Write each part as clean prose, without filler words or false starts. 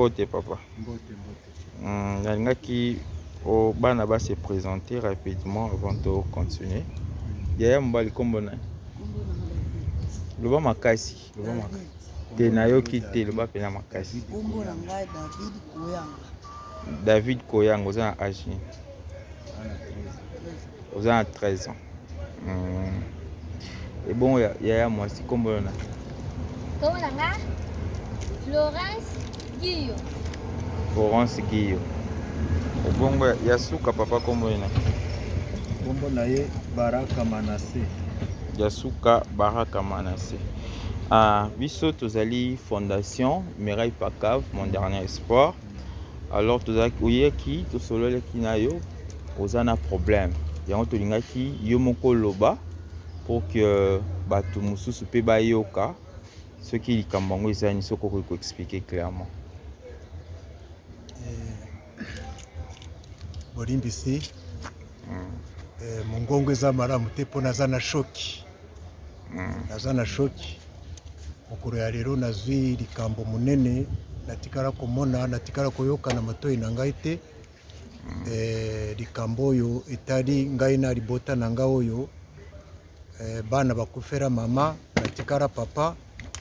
Mbote papa. Mbote. Nalingaki au bana va se présenter rapidement avant de continuer. Yaya mbali kombo na. Loba makasi, loba makasi. Te na yoki te loba pena makasi. Kombo na ngai David Koyanga. David Koyanga oza na âge. Oza na 13 ans. Et bon yaya mwasi kombo na. Kombo na nga Florence Guillaume. Florence Guillaume. Obongo ya suka papa kombo na. Kombo na ye Baraka Manassé. Yasuka Baraka Manassé. Biso tozali fondation Mirai Pakav, mon dernier espoir. Alors tozali oyeki tosololeki na yo ozana problème. Yango tolingaki yo moko loba pour que bato mususu pe bayoka ce qui likambo ngo ezani soko ko expliquer clairement. Bolimbisi. Mongongo eza malamu te mpo naza na shoki. Naza na shoki. Mokolo ya lelo nazwi likambo monene natikala komona natikala koyoka na matoi na ngai te. Likambo oyo etali ngai na libota na ngai oyo bana bakufera mama natikala papa.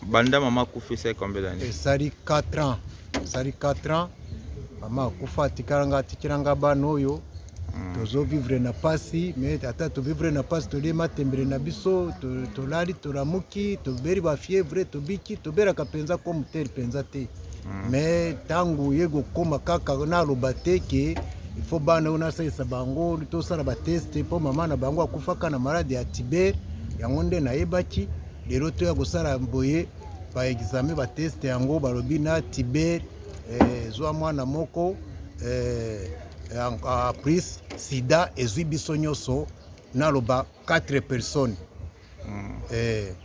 Banda mama kufisa combien d'années? Esali 4 ans. Esali 4 ans. Mama akufa atikala nga bana oyo. Tozo vivre na pasi mais ata to vivre na pasi tolema tembere na biso tolali tolamuki toberi ba fièvre tobiki tobera kapenza ko muteri penza te mais tangu yego koma kaka na lobate ke il faut bana una saisa bango to sala ba test po mama na bango akufa kana maladie ya Tibet yango nde na yebaki lero to ya kosala mboye ba examen ba test yango balobi na Tibet zwa mwana moko prise sida ezwi biso nyonso naloba 4 personnes.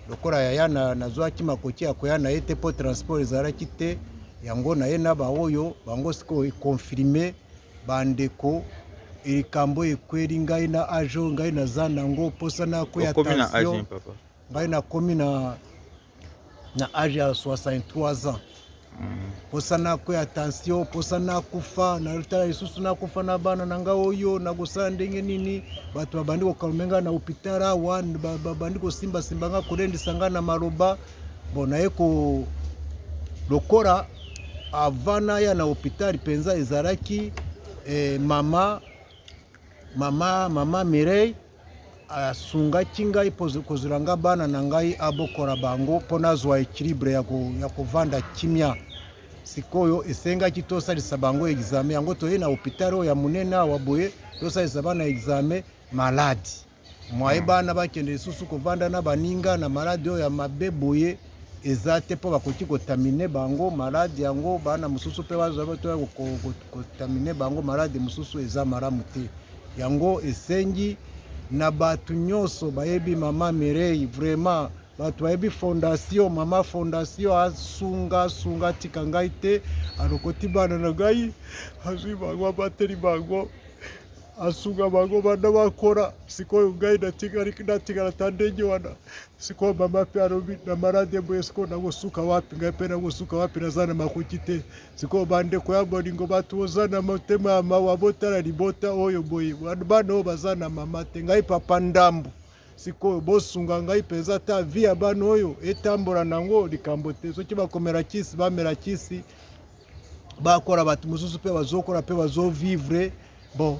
Lokola yaya nazwaki makoki ya koya na ye te po transport ezalaki te yango na ye na baoyo bango siko confirme bandeko likambo ekweli ngai na ajo ngai naza nango posa na koya attention ngai nakomi na age ya 63 ans. Posa na koya attention posa na kufa na lutala isusu na kufa na bana nanga oyo na gosala ndenge nini bato babandi kokalumenga na hopitala wan babandi kosimba nga kolendisa nga na maloba bona eko lokora avana ya na hopitali penza ezalaki mama Mireille asungaki ngai kozulanga bana na ngai abokora bango pona zwa équilibre ya kovanda kimia sikoyo esengaki tosalisa bango examen yango toye na hopitalo ya munene wa boye tosalisa bana examen maladi mwaye bana bakende lisusu kovanda na baninga na maladi oyo ya mabe boye ezate po bakoki kotamine bango maladi yango bana mususu pe bazwa to kotamine bango maladi mususu eza malamu te yango esengi na batu nyonso bayebi mama Mireille vraiment batu bayebi fondation mama fondation asunga tika ngai te alokoti bana na ngai azwi bango bateri bango asunga bango bana bakora sikoyo ngai natikala tandenye wana sikoyo mama pe arobi na marade boye sikoyo nagosuka wapi ngai pe nagosuka wapi nazana makuki te sikoyo bandeko ya bolingo batu ozana motema ya mawa botala libota oyo boye bana oyo bazana mama te ngai papa ndambu sikoyo bosunga ngai penza ta vi ya bana oyo etambola nango likambo te soki bakomela kisi bamela kisi bakora batu mususu pe bazokola pe bazovivre bon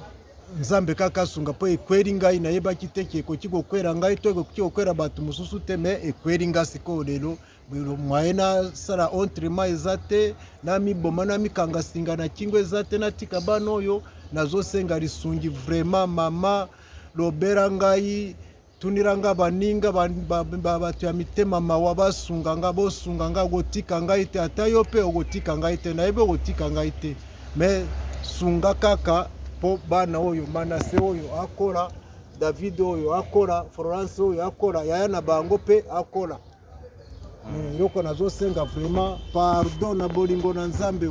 nzambe kaka sunga po ekweri ngai na yebaki te ke ekoki kokwera ngai to ekoki kokwera batu mususu te me ekweri nga sikoyo lelo mwaye na sala ontrema eza te na miboma na mikanga singa na kingo eza te natika bana oyo nazosenga lisungi vraiment mama lobera ngai tuniranga baninga bato ya mitema mawa basunga nga bosunga nga gotika ngai te ata yo pe ogotika ngai te nayebe ogotika ngai te me sunga kaka po bana oyo Manassé oyo akola David oyo akola Florence oyo akola yaya na bango pe akola yoko nazosenga vraiment pardon na bolingo na nzambe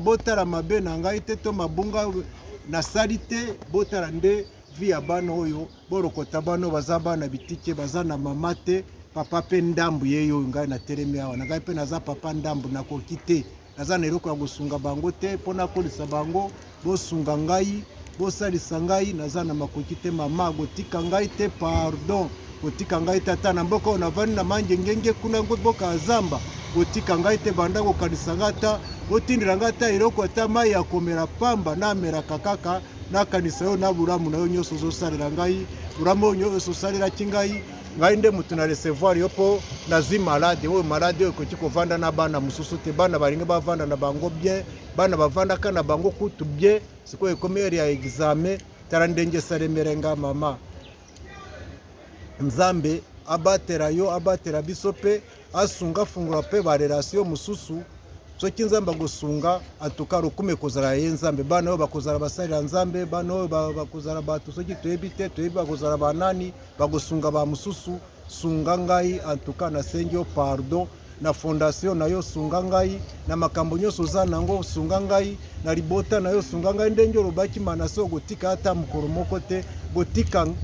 botala mabe na ngai te to mabunga na salite botala nde via bana oyo borokota bano baza bana bitike baza na mama te papa pe ndambu yeyo ngai na telemi awa na ngai pe naza papa ndambu nakoki te naza na eloko ya kosunga bango te mpo nakolisa bango bosunga ngai bosalisa ngai naza na makoki te mama kotika ngai te pardon kotika ngai te ata na mboka oyo navandi na mangengenge kuna mboka ya zamba kotika ngai te banda kokanisa ngai ata botindela ngai ata eloko ata mai ya komela pamba namelaka kaka nakanisa yo na bulamu na yo nyonso ozosalela ngai bulamu oyo nyonso osalelaki ngai ngai nde motu na recevoir yo mpo nazwi malade oyo malade oyo ekoki kovanda na bana mosusu te bana balingi bavanda na bango bien bana bavandaka na bango kutu bien sikoyo ekomi ere ya examen tala ndenge esalemele nga mama nzambe abatela yo abatela biso mpe asunga fungula mpe barelation mosusu soki nzambe akosunga atuka lokumu ekozala ye nzambe bana oyo bakozala basalira nzambe bana oyo bakozala bato soki toyebi te toyebi bakozala banani bakosunga ba mosusu sunga ngai antuka nasengi yo pardon na fondation na yo sunga ngai na makambo nyonso oza nango sunga ngai na libota na yo sunga ngai ndenge olobaki manase okotika ata mokolo moko te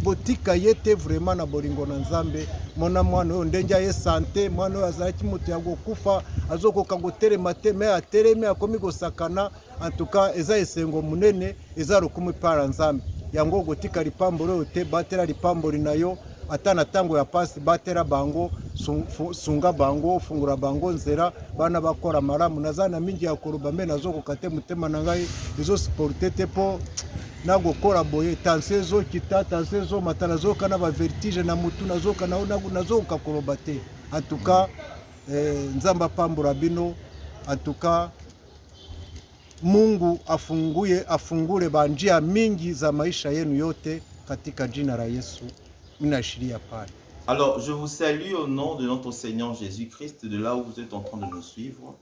botika ye te vraiment na bolingo na nzambe mona mwana oyo ndenge aye sante mwana oyo azalaki moto ya kokufa azokoka kotelema te me atelemi akomi kosakana antuka eza esengo monene eza lokumu epai ya nzambe yango okotika lipamboli oyo te batela lipamboli na yo ata na ntango ya pasi batela bango sunga bango fungula bango nzela bana bakola malamu naza na mingi ya koloba mbe nazokoka te motema na ngai ezosuporte te mpo nakokola boye tension ezokita tension ezomata nazoyoka na bavertige na mutu nazokoka koloba te antuka nzambe apambola bino antuka Mungu afungule banjia mingi za maisha yenu yote katika jina la Yesu. Minashiria pale. Alors, je vous salue au nom de notre Seigneur Jésus-Christ, de là où vous êtes en train de nous suivre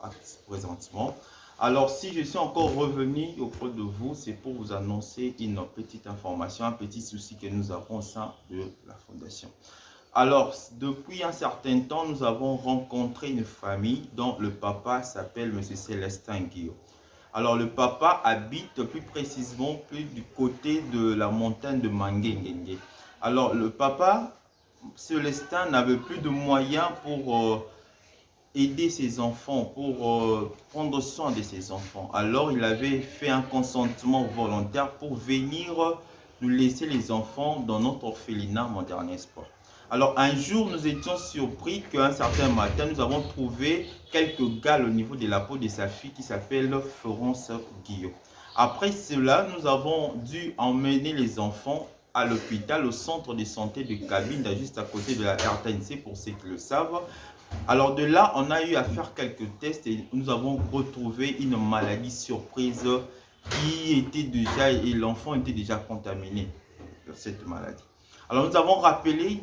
présentement. Alors, si je suis encore revenu auprès de vous, c'est pour vous annoncer une petite information, un petit souci que nous avons au sein de la Fondation. Alors, depuis un certain temps, nous avons rencontré une famille dont le papa s'appelle M. Célestin Guillaume. Alors, le papa habite plus précisément plus du côté de la montagne de Mangengenge. Alors, le papa Célestin n'avait plus de moyens pour aider ses enfants, pour prendre soin de ses enfants. Alors, il avait fait un consentement volontaire pour venir nous laisser les enfants dans notre orphelinat Mon Dernier Espoir. Alors, un jour, nous étions surpris qu'un certain matin, nous avons trouvé quelques gales au niveau de la peau de sa fille qui s'appelle Florence Guillaume. Après cela, nous avons dû emmener les enfants à l'hôpital, au centre de santé de Cabinda, juste à côté de la RTNC, pour ceux qui le savent. Alors de là, on a eu à faire quelques tests et nous avons retrouvé une maladie surprise qui était déjà, et l'enfant était déjà contaminé de cette maladie. Alors nous avons rappelé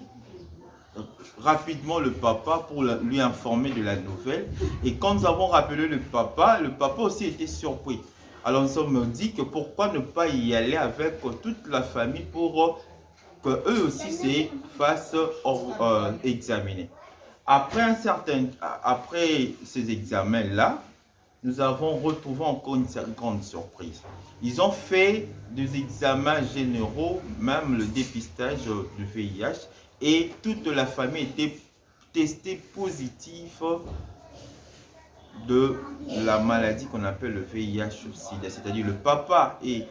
rapidement le papa pour lui informer de la nouvelle. Et quand nous avons rappelé le papa aussi était surpris. Alors nous sommes dit que pourquoi ne pas y aller avec toute la famille pour qu'eux aussi se fassent examiner. Après ces examens-là, nous avons retrouvé encore une grande surprise. Ils ont fait des examens généraux, même le dépistage du VIH, et toute la famille était testée positive de la maladie qu'on appelle le VIH-Sida. C'est-à-dire le papa est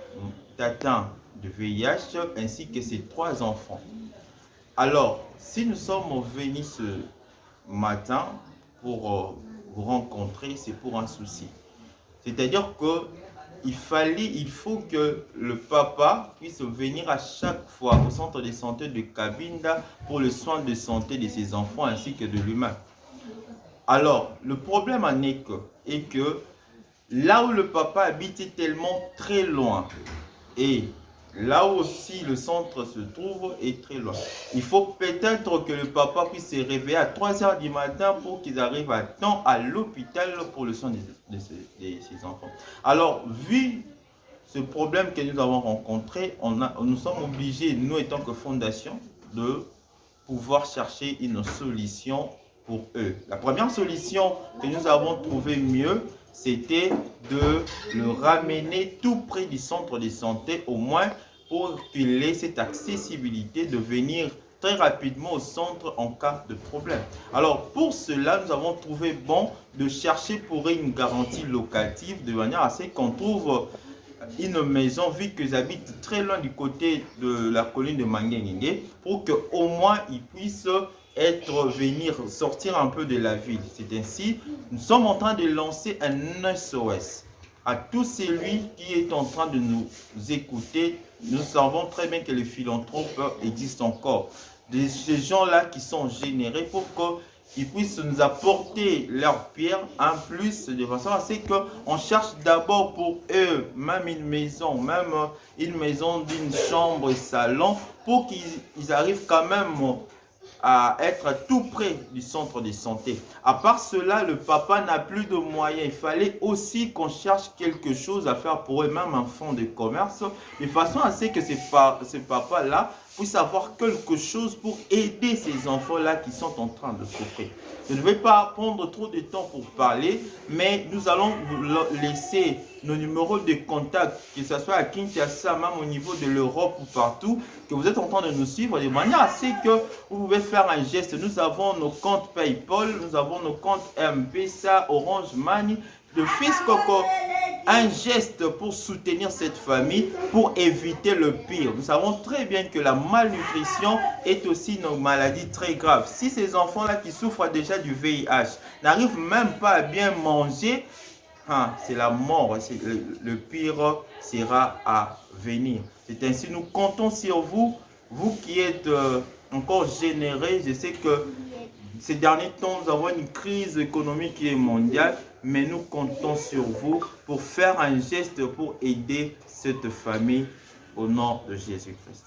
atteint de VIH ainsi que ses 3 enfants. Alors, si nous sommes venus ce matin pour vous rencontrer, c'est pour un souci. C'est-à-dire que il faut que le papa puisse venir à chaque fois au centre de santé de Cabinda pour le soin de santé de ses enfants ainsi que de lui-même. Alors, le problème est que là où le papa habite est tellement très loin et là où aussi le centre se trouve est très loin. Il faut peut-être que le papa puisse se réveiller à 3 h du matin pour qu'ils arrivent à temps à l'hôpital pour le soin de ses enfants. Alors, vu ce problème que nous avons rencontré, nous sommes obligés, nous étant que fondation, de pouvoir chercher une solution pour eux. La première solution que nous avons trouvée mieux, c'était de le ramener tout près du centre de santé, au moins pour qu'il ait cette accessibilité de venir très rapidement au centre en cas de problème. Alors pour cela, nous avons trouvé bon de chercher pour eux une garantie locative de manière à ce qu'on trouve une maison, vu qu'ils habitent très loin du côté de la colline de Manguengue, pour qu'au moins ils puissent venir sortir un peu de la ville. C'est ainsi, nous sommes en train de lancer un SOS à tout celui qui est en train de nous écouter. Nous savons très bien que les philanthropes existent encore. Ces gens-là qui sont générés pour qu'ils puissent nous apporter leur pierre en plus, de façon à ce qu'on cherche d'abord pour eux, même une maison d'une chambre et salon, pour qu'ils arrivent quand même à être tout près du centre de santé. À part cela, le papa n'a plus de moyens. Il fallait aussi qu'on cherche quelque chose à faire pour eux, même un fonds de commerce, de façon à ce que ce papa-là puisse avoir quelque chose pour aider ces enfants-là qui sont en train de souffrir. Je ne vais pas prendre trop de temps pour parler, mais nous allons vous laisser nos numéros de contact, que ce soit à Kinshasa, même au niveau de l'Europe ou partout, que vous êtes en train de nous suivre de manière à ce que vous pouvez faire un geste. Nous avons nos comptes PayPal, nous avons nos comptes M-Pesa, Orange Money, de Fils Coco. Un geste pour soutenir cette famille, pour éviter le pire. Nous savons très bien que la malnutrition est aussi une maladie très grave. Si ces enfants-là qui souffrent déjà du VIH n'arrivent même pas à bien manger, c'est la mort. Le pire sera à venir. C'est ainsi, nous comptons sur vous, vous qui êtes encore généreux. Je sais que ces derniers temps, nous avons une crise économique qui est mondiale, mais nous comptons sur vous pour faire un geste pour aider cette famille au nom de Jésus-Christ.